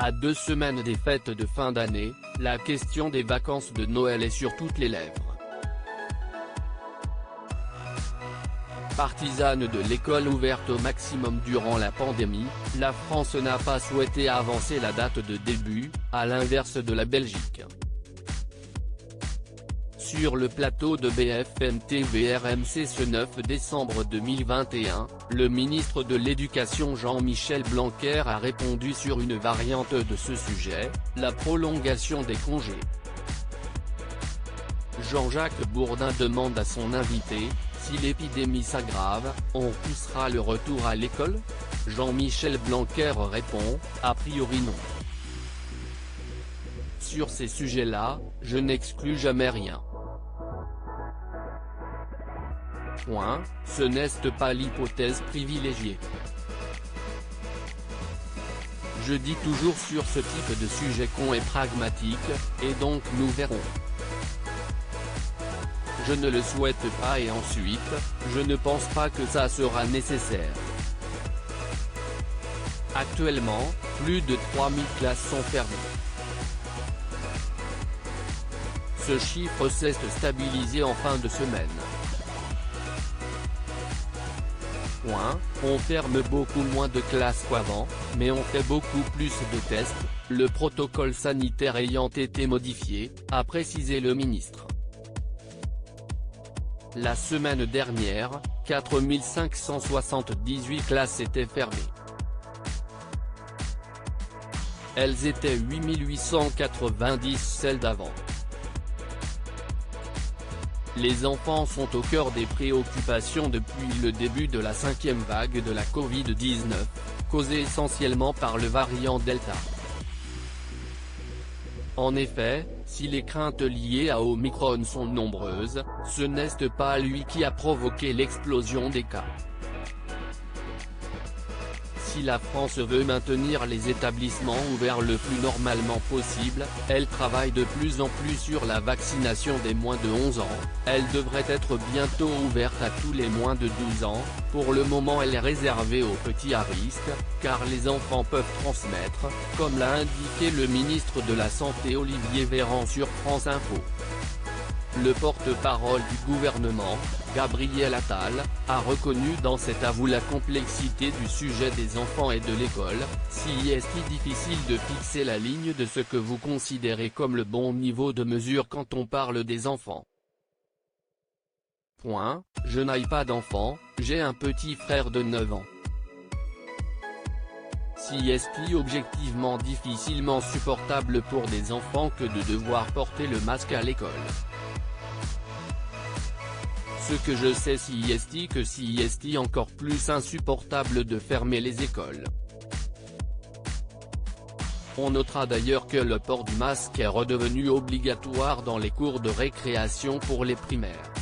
À 2 semaines des fêtes de fin d'année, la question des vacances de Noël est sur toutes les lèvres. Partisane de l'école ouverte au maximum durant la pandémie, la France n'a pas souhaité avancer la date de début, à l'inverse de la Belgique. Sur le plateau de BFM TV RMC ce 9 décembre 2021, le ministre de l'Éducation Jean-Michel Blanquer a répondu sur une variante de ce sujet, la prolongation des congés. Jean-Jacques Bourdin demande à son invité: si l'épidémie s'aggrave, on poussera le retour à l'école? Jean-Michel Blanquer répond: a priori non. Sur ces sujets-là, je n'exclus jamais rien. Ce n'est pas l'hypothèse privilégiée. Je dis toujours sur ce type de sujet qu'on est pragmatique, et donc nous verrons. Je ne le souhaite pas et ensuite, je ne pense pas que ça sera nécessaire. Actuellement, plus de 3000 classes sont fermées. Ce chiffre s'est stabilisé en fin de semaine. On ferme beaucoup moins de classes qu'avant, mais on fait beaucoup plus de tests, le protocole sanitaire ayant été modifié, a précisé le ministre. La semaine dernière, 4578 classes étaient fermées. Elles étaient 8890 celles d'avant. Les enfants sont au cœur des préoccupations depuis le début de la 5e vague de la Covid-19, causée essentiellement par le variant Delta. En effet, si les craintes liées à Omicron sont nombreuses, ce n'est pas lui qui a provoqué l'explosion des cas. Si la France veut maintenir les établissements ouverts le plus normalement possible, elle travaille de plus en plus sur la vaccination des moins de 11 ans, elle devrait être bientôt ouverte à tous les moins de 12 ans, pour le moment elle est réservée aux petits à risque, car les enfants peuvent transmettre, comme l'a indiqué le ministre de la Santé Olivier Véran sur France Info. Le porte-parole du gouvernement, Gabriel Attal, a reconnu dans cet avou la complexité du sujet des enfants et de l'école, si est difficile de fixer la ligne de ce que vous considérez comme le bon niveau de mesure quand on parle des enfants. Je n'ai pas d'enfant, j'ai un petit frère de 9 ans. Si est objectivement difficilement supportable pour des enfants que de devoir porter le masque à l'école. Ce que je sais si est encore plus insupportable de fermer les écoles. On notera d'ailleurs que le port du masque est redevenu obligatoire dans les cours de récréation pour les primaires.